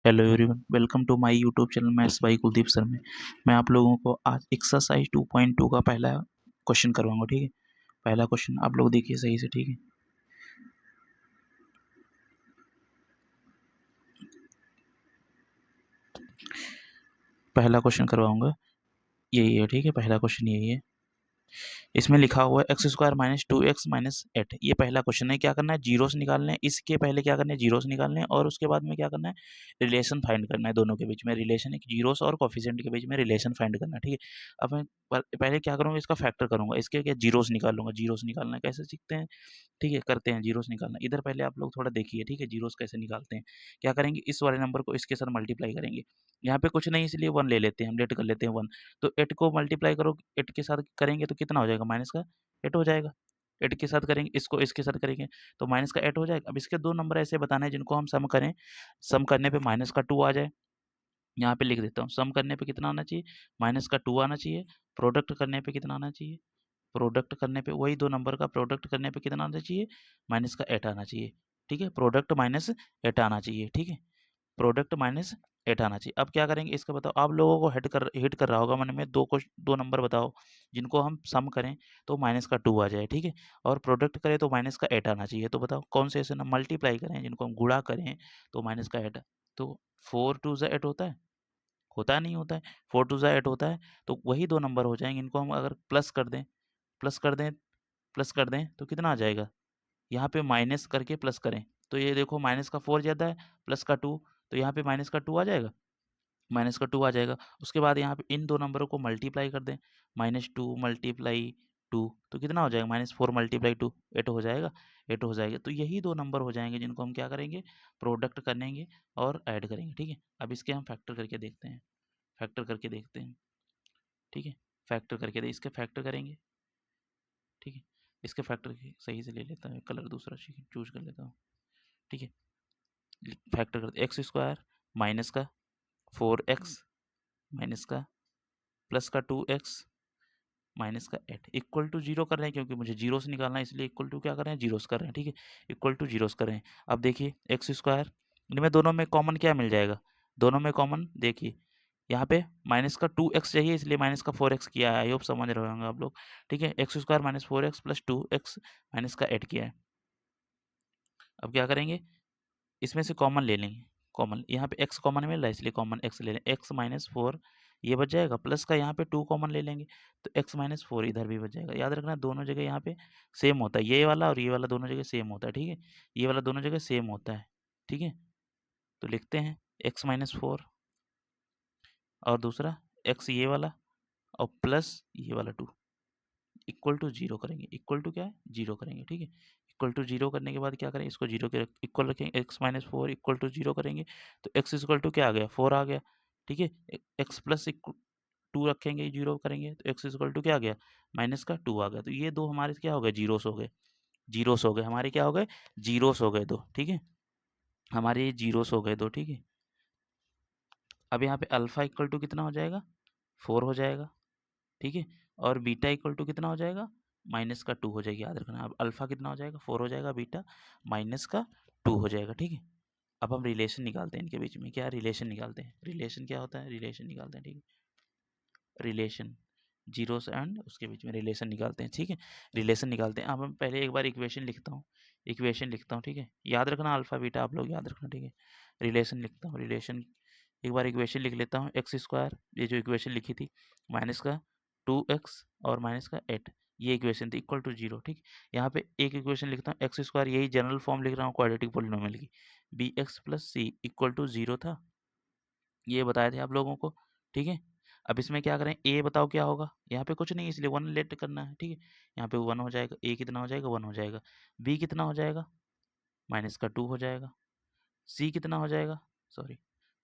Hello everyone, welcome to my YouTube channel maths by Kuldeep sir में। मैं आप लोगों को आज एक्सरसाइज 2.2 का पहला क्वेश्चन करवाऊंगा। ठीक है, पहला क्वेश्चन आप लोग देखिए सही से। ठीक है, पहला क्वेश्चन करवाऊंगा, यही है। ठीक है, पहला क्वेश्चन यही है। इसमें लिखा हुआ है x square minus 2x minus 8। ये पहला क्वेश्चन है। क्या करना है, जीरोस निकालने हैं। इसके पहले क्या करना है, जीरोस निकालने हैं, और उसके बाद में क्या करना है, रिलेशन फाइंड करना है। दोनों के बीच में रिलेशन है, जीरोस और कोफिशिएंट के बीच में रिलेशन फाइंड करना है। ठीक है, अब मैं पहले क्या करूँगा, इसका फैक्टर करूँगा। इसके क्या जीरोस निकालूंगा। जीरोस निकालना कैसे सीखते हैं, ठीक है, करते हैं। जीरोस निकालना इधर पहले आप लोग थोड़ा देखिए। ठीक है, जीरोस कैसे निकालते हैं। क्या करेंगे, इस वाले नंबर को इसके साथ मल्टीप्लाई करेंगे। यहाँ पे कुछ नहीं, इसलिए 1 ले लेते हैं, हम लेट कर लेते हैं 1। तो 8 को मल्टीप्लाई करो, 8 के साथ करेंगे तो कितना हो जाएगा, माइनस का 8 हो जाएगा। 8 के साथ करेंगे, इसको इसके साथ करेंगे तो माइनस का 8 हो जाएगा। अब इसके दो नंबर ऐसे बताने हैं जिनको हम सम करें, सम करने पे माइनस का 2 आ जाए। यहाँ पे लिख देता हूँ, सम करने पे कितना आना चाहिए, माइनस का 2 आना चाहिए। प्रोडक्ट करने पे कितना आना चाहिए, प्रोडक्ट करने पे वही दो नंबर का प्रोडक्ट करने पे कितना आना चाहिए, माइनस का 8 आना चाहिए। ठीक है, प्रोडक्ट माइनस 8 आना चाहिए। ठीक है, प्रोडक्ट माइनस 8 आना चाहिए। अब क्या करेंगे, इसका बताओ। आप लोगों को हिट कर रहा होगा मन में, दो नंबर बताओ जिनको हम सम करें तो माइनस का 2 आ जाए। ठीक है, और प्रोडक्ट करें तो माइनस का 8 आना चाहिए। तो बताओ कौन से ऐसे ना मल्टीप्लाई करें जिनको हम गुणा करें तो माइनस का 8। तो 4 2 8 होता है, होता नहीं होता है। 4 2 8 होता है। तो वही दो नंबर हो जाएंगे, इनको हम अगर प्लस कर दें, प्लस कर दें, प्लस कर दें तो कितना आ जाएगा, यहाँ पे माइनस करके प्लस करें तो ये देखो माइनस का 4 ज़्यादा है, प्लस का 2, तो यहाँ पे माइनस का 2 आ जाएगा। माइनस का 2 आ जाएगा। उसके बाद यहाँ पे इन दो नंबरों को मल्टीप्लाई कर दें, -2 मल्टीप्लाई 2 तो कितना हो जाएगा, -4 मल्टीप्लाई 2 8 हो जाएगा। 8 हो जाएगा। तो यही दो नंबर हो जाएंगे जिनको हम क्या करेंगे, प्रोडक्ट करेंगे और ऐड करेंगे। ठीक है, अब इसके हम फैक्टर करके देखते हैं। फैक्टर करके देखते हैं। ठीक है, फैक्टर करके इसके फैक्टर करेंगे। ठीक है, इसके फैक्टर सही से ले लेता हूँ, कलर दूसरा चूज कर लेता हूँ। ठीक है, फैक्टर करते एक्स स्क्वायर माइनस का 4x माइनस का प्लस का 2x माइनस का 8 इक्वल टू जीरो कर रहे हैं, क्योंकि मुझे जीरो से निकालना है, इसलिए इक्वल टू क्या कर रहे हैं, जीरोस कर रहे हैं। ठीक है, इक्वल टू जीरोस कर रहे हैं। अब देखिए एक्स स्क्वायर, इनमें दोनों में कॉमन क्या मिल जाएगा, दोनों में कॉमन देखिए, यहाँ पे माइनस का 2x चाहिए, इसलिए माइनस का 4x किया है। आई होप समझ रहे होंगे आप लोग। ठीक है, x square minus 4x plus 2x minus का 8 किया है। अब क्या करेंगे, इसमें से कॉमन ले लेंगे। कॉमन यहाँ पे x कॉमन मिल रहा है, इसलिए कॉमन x ले लें। x माइनस 4 ये बच जाएगा, प्लस का यहाँ पे 2 कॉमन ले लेंगे तो x माइनस 4 इधर भी बच जाएगा। याद रखना दोनों जगह यहाँ पे सेम होता है, ये वाला और ये वाला दोनों जगह सेम होता है। ठीक है, ये वाला दोनों जगह सेम होता है। ठीक है, तो लिखते हैं x माइनस 4 और दूसरा x ये वाला और प्लस ये वाला 2 इक्वल टू जीरो करेंगे। इक्वल टू क्या है, जीरो करेंगे। ठीक है, इक्वल टू जीरो करने के बाद क्या करें, इसको जीरो के इक्वल रखेंगे। X minus 4 equal to zero करेंगे तो एक्स इक्वल टू क्या आ गया, 4 आ गया। ठीक है, एक्स प्लस 2 रखेंगे, जीरो करेंगे तो एक्स इक्वल टू क्या आ गया, माइनस का 2 आ गया। तो ये दो हमारे क्या हो गए, जीरोस हो गए। जीरोस हो गए हमारे, क्या हो गए, जीरोस हो गए दो। ठीक है, हमारे ये जीरोस हो गए दो। ठीक है, अब यहाँ पे अल्फा इक्वल टू कितना हो जाएगा, 4 हो जाएगा। ठीक है, और बीटा इक्वल टू कितना हो जाएगा, माइनस का 2 हो जाएगा। याद रखना, अब अल्फा कितना हो जाएगा, 4 हो जाएगा, बीटा माइनस का 2 हो जाएगा। ठीक है, अब हम रिलेशन निकालते हैं इनके बीच में। क्या रिलेशन निकालते हैं, रिलेशन क्या होता है, रिलेशन निकालते हैं। ठीक है, रिलेशन जीरोस एंड उसके बीच में रिलेशन निकालते हैं। ठीक है, रिलेशन निकालते हैं। अब हम पहले एक बार इक्वेशन लिखता हूँ, इक्वेशन लिखता हूँ। ठीक है, याद रखना अल्फा बीटा आप लोग याद रखना। ठीक है, रिलेशन लिखता हूँ, रिलेशन एक बार इक्वेशन लिख लेता हूँ। एक्स स्क्वायर ये जो इक्वेशन लिखी थी, माइनस का 2x और माइनस का 8, ये इक्वेशन थी, इक्वल टू जीरो। ठीक, यहाँ पे एक इक्वेशन लिखता हूँ एक्स स्क्वायर, यही जनरल फॉर्म लिख रहा हूँ क्वाड्रेटिक पोलिनोमियल की, B X plus C equal to zero था, ये बताए थे आप लोगों को। ठीक है, अब इसमें क्या करें, ए बताओ क्या होगा, यहाँ पे कुछ नहीं इसलिए 1 लेट करना है। ठीक है, यहाँ पे 1 हो जाएगा, ए कितना हो जाएगा, 1 हो जाएगा। बी कितना हो जाएगा, माइनस का 2 हो जाएगा। सी कितना हो जाएगा, सॉरी,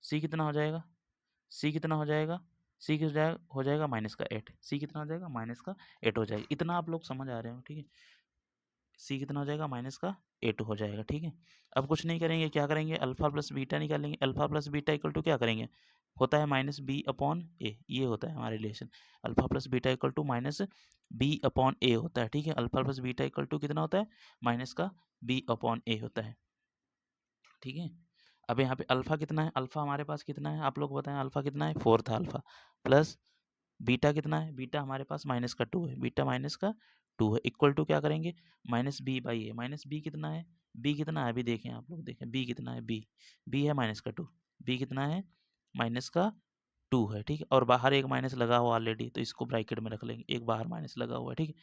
सी कितना हो जाएगा, सी कितना हो जाएगा, सी हो जाएगा माइनस का 8। सी कितना हो जाएगा, माइनस का 8 हो जाएगा। इतना आप लोग समझ आ रहे हो। ठीक है, सी कितना हो जाएगा, माइनस का 8 हो जाएगा। ठीक है, अब कुछ नहीं करेंगे, क्या करेंगे, अल्फा प्लस बीटा निकालेंगे। Alpha plus beta equal to क्या करेंगे, होता है माइनस बी अपॉन ए, ये होता है हमारा relation. Alpha plus beta equal to minus B upon A होता है। ठीक है, alpha plus beta equal to कितना होता है, माइनस का बी अपॉन ए होता है। ठीक है, अब यहाँ पे अल्फा कितना है, अल्फा हमारे पास कितना है, आप लोग बताएं अल्फा कितना है, 4 था अल्फा, प्लस बीटा कितना है, बीटा हमारे पास -2 है, बीटा -2 है, इक्वल टू क्या करेंगे, -b/a, -b कितना है, b कितना है, अभी देखें आप लोग देखें b कितना है, b है -2, b कितना है, -2 है, ठीक है, और बाहर एक माइनस लगा हुआ ऑलरेडी, तो इसको ब्रैकेट में रख लेंगे, एक बाहर माइनस लगा हुआ है, ठीक है,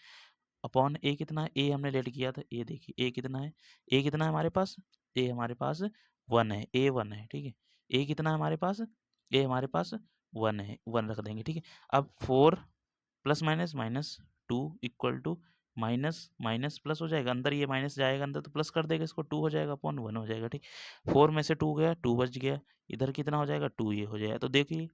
अपॉन ए कितना है, ए हमने लेट किया था, ए देखिए ए कितना है, ए कितना है हमारे पास, ए हमारे पास 1 है, ए 1 है, ठीक है, ए कितना है हमारे पास, ए हमारे पास 1 है, 1 रख देंगे, ठीक है। अब 4 plus minus -2 equal to minus minus plus हो जाएगा, अंदर ये माइनस जाएगा अंदर तो प्लस कर देगा इसको, 2 हो जाएगा अपॉन 1 हो जाएगा, ठीक। 4 में से 2 गया, 2 बच गया, इधर कितना हो जाएगा, 2 ये हो जाएगा, तो देखिए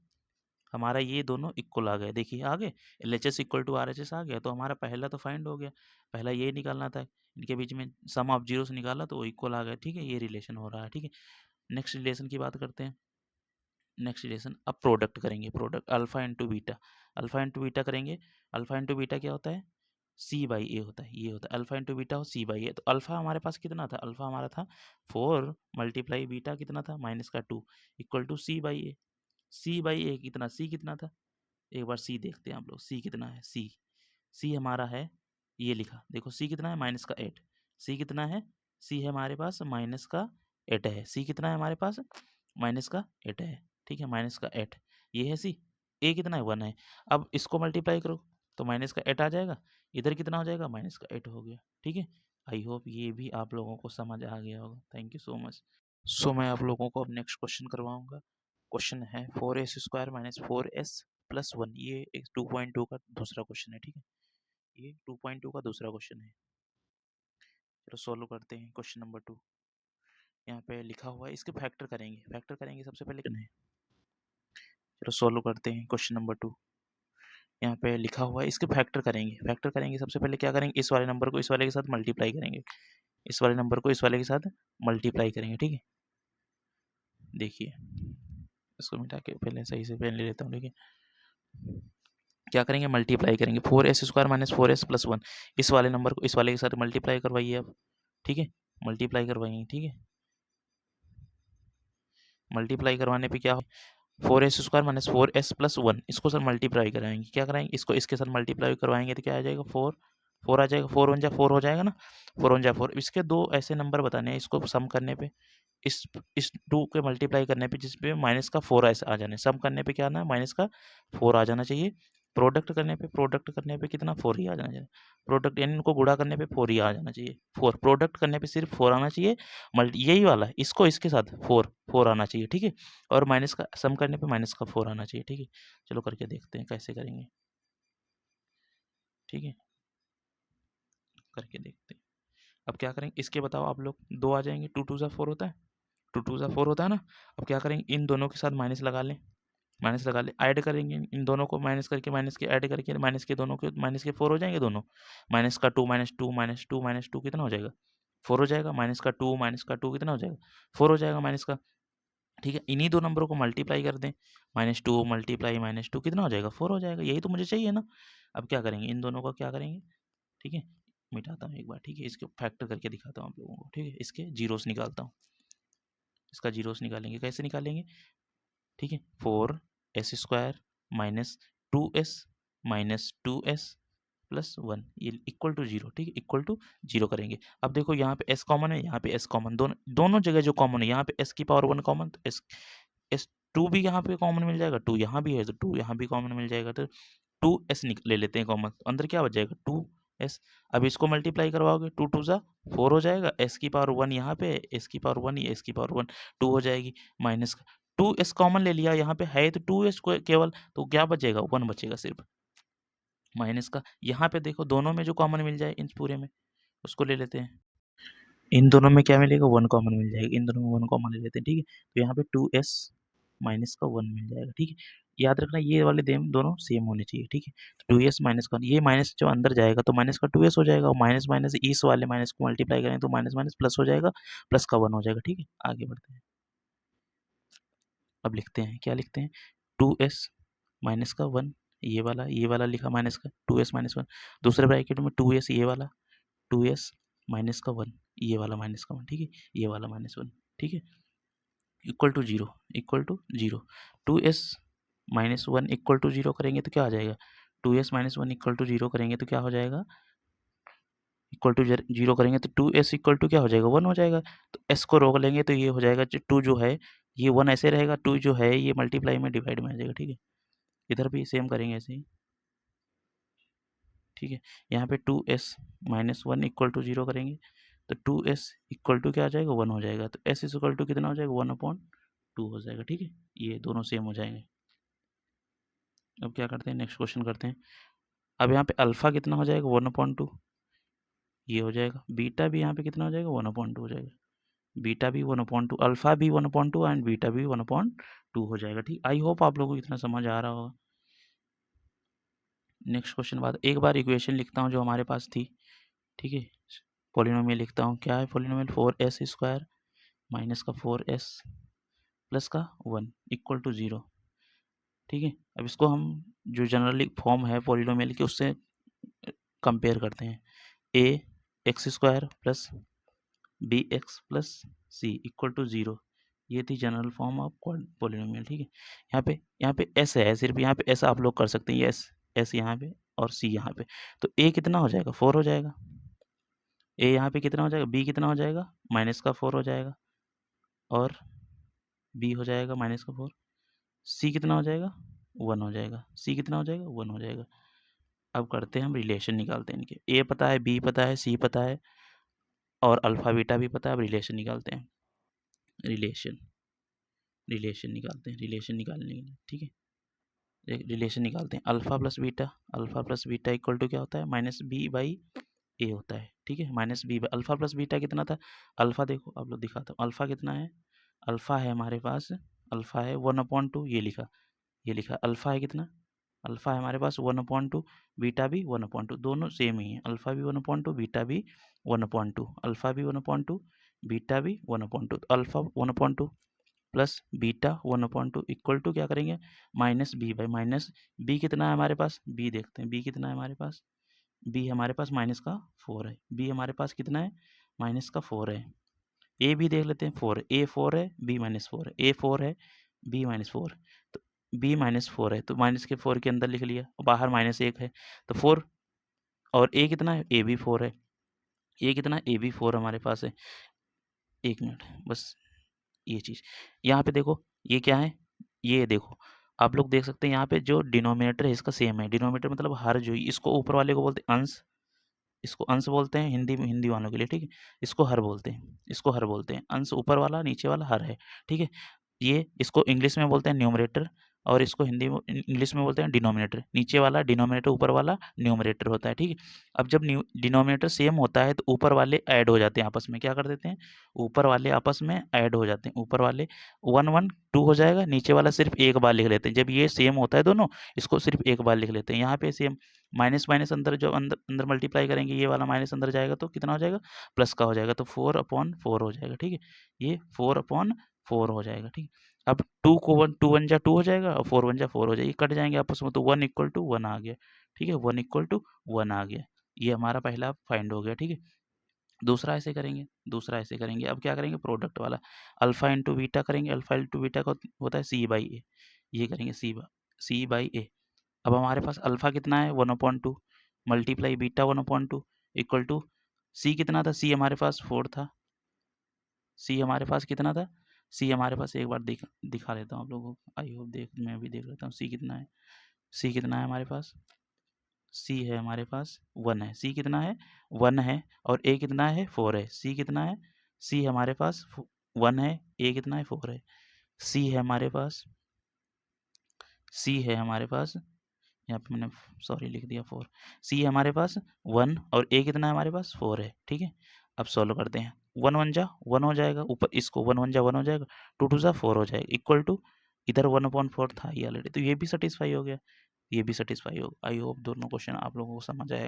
हमारा ये दोनों इक्वल आ गए, देखिए आ गए, LHS इक्वल टू RHS आ गया, तो हमारा पहला तो फाइंड हो गया, पहला ये निकालना था, इनके बीच में सम ऑफ जीरोस निकाला तो वो इक्वल आ गया, ठीक है, ये रिलेशन हो रहा है, ठीक है। नेक्स्ट रिलेशन की बात करते हैं, नेक्स्ट रिलेशन, अब प्रोडक्ट करेंगे, product alpha into beta, alpha into beta करेंगे, अल्फा इंटू बीटा क्या होता है, C/A होता है, ये होता है अल्फा इंटू बीटा हो C/A, तो अल्फा हमारे पास कितना था, अल्फा हमारा था 4 मल्टीप्लाई बीटा कितना था -2 इक्वल टू C/A, C/A कितना, C कितना था, एक बार सी देखते हैं आप लोग, सी कितना है, सी हमारा है, ये लिखा देखो, सी कितना है -8, सी कितना है, सी है हमारे पास -8 है, सी कितना है हमारे पास -8 है, ठीक है, -8 ये है सी, ए कितना है 1 है, अब इसको मल्टीप्लाई करो तो -8 आ जाएगा, इधर कितना हो जाएगा -8 हो गया, ठीक है। आई होप ये भी आप लोगों को समझ आ गया होगा, थैंक यू सो मच। सो मैं आप लोगों को अब नेक्स्ट क्वेश्चन करवाऊंगा, क्वेश्चन है 4s² - 4s+1, ये एक 2.2 का दूसरा क्वेश्चन है, ठीक है, ये 2.2 का दूसरा क्वेश्चन है। चलो सॉल्व करते हैं क्वेश्चन नंबर 2, यहाँ पे लिखा हुआ है, इसके फैक्टर करेंगे, फैक्टर करेंगे सबसे पहले करना है, चलो सॉल्व करते हैं क्वेश्चन नंबर 2, यहाँ पे लिखा हुआ है, इसके फैक्टर करेंगे, फैक्टर करेंगे सबसे पहले क्या करेंगे, इस वाले नंबर को इस वाले के साथ मल्टीप्लाई करेंगे, इस वाले नंबर को इस वाले के साथ मल्टीप्लाई करेंगे, ठीक है, देखिए इसको मिटा के पहले सही से पेन ले लेता हूँ, ठीक है, क्या करेंगे, मल्टीप्लाई करेंगे, 4s² - 4s+1, इस वाले नंबर को इस वाले के साथ मल्टीप्लाई करवाइए आप, ठीक है, मल्टीप्लाई करवाइए, ठीक है, मल्टीप्लाई करवाने पे क्या हो, 4s² - 4s+1, इसको सर मल्टीप्लाई कराएंगे, क्या कराएंगे, इसको इसके साथ मल्टीप्लाई करवाएंगे तो क्या आ जाएगा, 4 आ जाएगा, 4 1 जा 4 हो जाएगा ना, 4 1 जा 4, इसके दो ऐसे नंबर बताने हैं, इसको सम करने पे इस 2 के मल्टीप्लाई करने पे जिसपे -4 ऐसे आ जाने, सम करने पे क्या आना है, -4 आ जाना चाहिए, प्रोडक्ट करने पे कितना 4 ही आ जाना चाहिए, प्रोडक्ट यानी इनको गुणा करने पे 4 ही आ जाना चाहिए, 4 प्रोडक्ट करने पे सिर्फ 4 आना चाहिए, मल्टी यही वाला इसको इसके साथ 4 आना चाहिए, ठीक है, और माइनस का सम करने पे -4 आना चाहिए, ठीक है, चलो करके देखते हैं कैसे करेंगे, ठीक है, करके देखते हैं। अब क्या करेंगे, इसके बताओ आप लोग, 2 आ जाएंगे, 2 2 जा 4 होता है, 2 2 जा 4 होता है ना, अब क्या करेंगे, इन दोनों के साथ माइनस लगा लें, माइनस लगा ले, ऐड करेंगे इन दोनों को, माइनस करके माइनस के ऐड करके माइनस के दोनों के माइनस के 4 हो जाएंगे दोनों, -2 -2 -2 -2 कितना हो जाएगा, 4 हो जाएगा, -2 कितना हो जाएगा, 4 हो जाएगा माइनस का, ठीक है, इन्हीं दो नंबरों को मल्टीप्लाई कर दें, -2 मल्टीप्लाई -2 कितना हो जाएगा, 4 हो जाएगा, यही तो मुझे चाहिए ना। अब क्या करेंगे, इन दोनों का क्या करेंगे, ठीक है, मिटाता हूँ एक बार, ठीक है, इसके फैक्टर करके दिखाता हूँ आप लोगों को, ठीक है, इसके जीरोस निकालता हूँ, इसका जीरोस निकालेंगे, कैसे निकालेंगे, ठीक है, 4s² - 2s -2s+1 ये इक्वल टू 0, ठीक है, इक्वल टू 0 करेंगे। अब देखो यहाँ पे s कॉमन है, यहाँ पे s कॉमन, दोनों जगह जो कॉमन है, यहाँ पे s⁻1 कॉमन, तो s2 भी यहाँ पे कॉमन मिल जाएगा, 2 यहाँ भी है तो 2 यहाँ भी कॉमन मिल जाएगा, तो 2s ले लेते हैं कॉमन, तो अंदर क्या बच जाएगा 2s, अब इसको मल्टीप्लाई करवाओगे, 2 2 जा 4 हो जाएगा, s⁻1 यहाँ पे, s⁻1 ये s⁻1 2 हो जाएगी, माइनस 2s कॉमन ले लिया, यहाँ पे है तो 2s को केवल, तो क्या बचेगा 1 बचेगा सिर्फ, माइनस का, यहाँ पे देखो दोनों में जो कॉमन मिल जाए इन पूरे में उसको ले लेते हैं, इन दोनों में क्या मिलेगा 1 कॉमन मिल जाएगा, इन दोनों में 1 कॉमन ले लेते हैं, ठीक है, तो यहाँ पे 2s माइनस का 1 मिल जाएगा, ठीक है, याद रखना ये वाले दोनों सेम होने चाहिए, ठीक है, तो 2s माइनस का ये माइनस जो अंदर जाएगा तो माइनस का 2s हो जाएगा, और माइनस माइनस इस वाले माइनस को मल्टीप्लाई करें तो माइनस माइनस प्लस हो जाएगा, प्लस का 1 हो जाएगा, ठीक है, आगे बढ़ते हैं, अब लिखते हैं, क्या लिखते हैं, 2s माइनस का 1, ये वाला लिखा माइनस का 2s -1, दूसरे ब्रैकेट में 2s ये वाला, 2s माइनस का 1 ये वाला माइनस का 1, ठीक है, ये वाला -1, ठीक है, equal to zero, equal to zero. 2s minus one equal to zero करेंगे तो क्या आ जाएगा, 2s minus one equal to zero करेंगे तो क्या हो जाएगा, इक्वल टू जीरो करेंगे तो 2s इक्वल टू क्या हो जाएगा, वन हो जाएगा। तो s को रोक लेंगे तो ये हो जाएगा, टू जो है ये वन ऐसे रहेगा, टू जो है ये मल्टीप्लाई में डिवाइड में आ जाएगा। ठीक है, इधर भी सेम करेंगे ऐसे ही। ठीक है, यहाँ पे 2s minus one equal to zero करेंगे तो 2s इक्वल टू क्या आ जाएगा, वन हो जाएगा। तो s इक्वल टू कितना हो जाएगा, वन अपॉन टू हो जाएगा। ठीक है, ये दोनों सेम हो जाएंगे। अब क्या करते हैं, नेक्स्ट क्वेश्चन करते हैं। अब यहाँ पे अल्फा कितना हो जाएगा, वन अपॉइंट टू, ये हो जाएगा। बीटा भी यहाँ पे कितना हो जाएगा, वन अपॉइंट टू हो जाएगा। बीटा भी वन अपॉइंट टू, अल्फा भी one upon two and beta भी वन अपॉइंट टू हो जाएगा। ठीक, आई होप आप लोगों को इतना समझ आ रहा होगा। नेक्स्ट क्वेश्चन बाद एक बार इक्वेशन लिखता हूँ जो हमारे पास थी। ठीक है, पॉलिनोमियल लिखता हूँ। क्या है पॉलिनोमियल, 4s स्क्वायर माइनस का 4s प्लस का 1 इक्वल टू 0। ठीक है, अब इसको हम जो जनरली फॉर्म है पॉलिनोमियल की उससे कंपेयर करते हैं। A X square plus B X plus C equal to 0, ये थी जनरल फॉर्म ऑफ पॉलिनोमियल। ठीक है, यहाँ पे एस है, सिर्फ यहाँ पे एस आप लोग कर सकते हैं, एस एस यहाँ पे और सी यहाँ पे। तो ए कितना हो जाएगा, 4 हो जाएगा। ए यहाँ पे कितना हो जाएगा, बी कितना हो जाएगा, माइनस का 4 हो जाएगा और बी हो जाएगा माइनस का 4। सी कितना हो जाएगा, 1 हो जाएगा। सी कितना हो जाएगा, 1 हो जाएगा। अब करते हैं हम रिलेशन निकालते हैं इनके। ए पता है, बी पता है, सी पता है और अल्फा बीटा भी पता है। अब रिलेशन निकालते हैं, रिलेशन निकालते हैं, रिलेशन निकालने के लिए। ठीक है, रिलेशन निकालते हैं। Alpha plus beta equal to क्या होता है, माइनस बी बाई ए होता है। ठीक है, minus B by alpha plus beta कितना था, अल्फा देखो आप लोग दिखाता हूँ, अल्फा कितना है, अल्फा है हमारे पास, अल्फा है 1/2, ये लिखा, ये लिखा अल्फा है कितना, अल्फा है हमारे पास 1/2, बीटा भी 1/2, दोनों सेम ही है। अल्फा भी 1/2, बीटा भी 1/2, अल्फा भी 1/2, बीटा भी 1/2। तो alpha 1/2 plus beta 1/2 equal to क्या करेंगे, minus B by minus B कितना है हमारे पास, बी देखते हैं, बी कितना है हमारे पास, बी हमारे पास माइनस का 4 है। बी हमारे पास कितना है, माइनस का 4 है। ए भी देख लेते हैं, 4 ए 4 है, बी माइनस 4 है, ए 4 है, बी माइनस 4। तो बी माइनस 4 है तो माइनस के 4 के अंदर लिख लिया, बाहर माइनस 1 है तो 4। और ए कितना है, ए भी 4 है, ए कितना है, ए भी 4 हमारे पास है। एक मिनट बस, ये चीज़ यहाँ पे देखो, ये क्या है, ये देखो आप लोग देख सकते हैं यहाँ पे जो डिनोमिनेटर है इसका सेम है। डिनोमिनेटर मतलब हर, जो इसको ऊपर वाले को बोलते हैं अंश, इसको अंश बोलते हैं हिंदी में, हिंदी वालों के लिए। ठीक है, इसको हर बोलते हैं, इसको हर बोलते हैं। अंश ऊपर वाला, नीचे वाला हर है। ठीक है, ये इसको इंग्लिश में बोलते हैं न्यूमरेटर और इसको हिंदी में इंग्लिश में बोलते हैं डिनोमिनेटर। नीचे वाला डिनोमिनेटर, ऊपर वाला न्यूमरेटर होता है। ठीक है, अब जब डिनोमिनेटर सेम होता है तो ऊपर वाले ऐड हो जाते हैं आपस में। क्या कर देते हैं, ऊपर वाले आपस में ऐड हो जाते हैं। ऊपर वाले 1 1 2 हो जाएगा, नीचे वाला सिर्फ एक बार लिख लेते हैं। जब ये सेम होता है दोनों, इसको सिर्फ एक बार लिख लेते हैं। यहाँ पे सेम माइनस माइनस अंदर, जो अंदर अंदर मल्टीप्लाई करेंगे ये वाला माइनस अंदर जाएगा तो कितना हो जाएगा, प्लस का हो जाएगा। तो 4/4 हो जाएगा। ठीक है, ये 4/4 हो जाएगा। ठीक, अब 2 को 1, 2 1 जा 2 हो जाएगा और 4 1 जा 4 हो जाएगा, ये कट जाएंगे आपस में तो 1 इक्वल टू 1 आ गया। ठीक है, 1 इक्वल टू 1 आ गया, ये हमारा पहला फाइंड हो गया। ठीक है, दूसरा ऐसे करेंगे, दूसरा ऐसे करेंगे। अब क्या करेंगे, प्रोडक्ट वाला, अल्फा इंटू बीटा करेंगे। अल्फा इंटू बीटा का होता है सी बाई ए, ये करेंगे सी बाई ए। अब हमारे पास अल्फा कितना है, 1/2 मल्टीप्लाई बीटा 1/2 इक्वल टू सी कितना था, सी हमारे पास 4 था। सी हमारे पास कितना था, सी हमारे पास एक बार दिखा देता हूँ आप लोगों को, आई होप मैं भी देख लेता हूँ सी कितना है। सी कितना है हमारे पास, सी है हमारे पास 1 है। सी कितना है, 1 है और ए कितना है, 4 है। सी कितना है, सी हमारे पास 1 है, ए कितना है, 4 है। सी है हमारे पास, सी है हमारे पास, यहाँ पे मैंने सॉरी लिख दिया 4। सी है हमारे पास 1 और ए कितना है हमारे पास, 4 है। ठीक है, अब सॉल्व करते हैं। 1 1 जा 1 हो जाएगा, ऊपर इसको 1 1 जा 1 हो जाएगा, 2 2 जा 4 हो जाएगा इक्वल टू, इधर 1/4 था ये ऑलरेडी, तो ये भी सेटिस्फाई हो गया, ये भी सेटिस्फाई हो। आई होप दोनों क्वेश्चन आप लोगों को समझ आएंगे।